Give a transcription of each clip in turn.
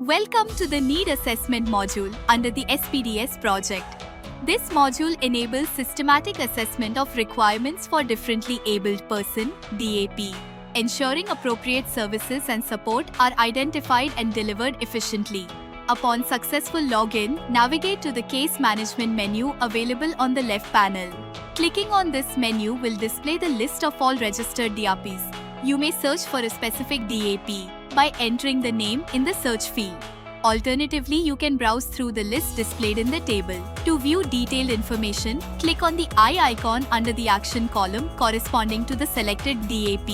Welcome to the Need Assessment module under the SPDS project. This module enables systematic assessment of requirements for differently abled person (DAP), ensuring appropriate services and support are identified and delivered efficiently. Upon successful login, navigate to the Case Management menu available on the left panel. Clicking on this menu will display the list of all registered DAPs. You may search for a specific DAP by entering the name in the search field. Alternatively, you can browse through the list displayed in the table. To view detailed information, click on the eye icon under the action column corresponding to the selected DAP.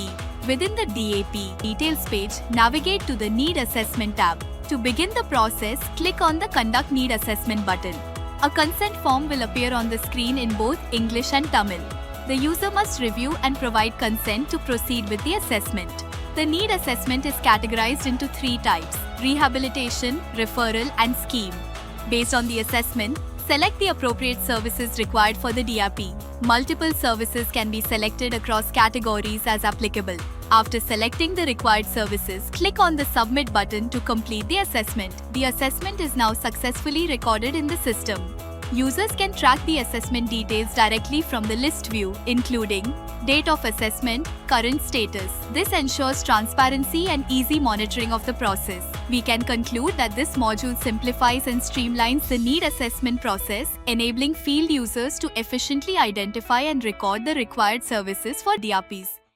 Within the DAP Details page, navigate to the Need Assessment tab. To begin the process, click on the Conduct Need Assessment button. A consent form will appear on the screen in both English and Tamil. The user must review and provide consent to proceed with the assessment. The need assessment is categorized into three types: rehabilitation, referral, and scheme. Based on the assessment, select the appropriate services required for the DAP. Multiple services can be selected across categories as applicable. After selecting the required services, click on the Submit button to complete the assessment. The assessment is now successfully recorded in the system. Users can track the assessment details directly from the list view, including date of assessment, current status. This ensures transparency and easy monitoring of the process. We can conclude that this module simplifies and streamlines the need assessment process, enabling field users to efficiently identify and record the required services for DAPs.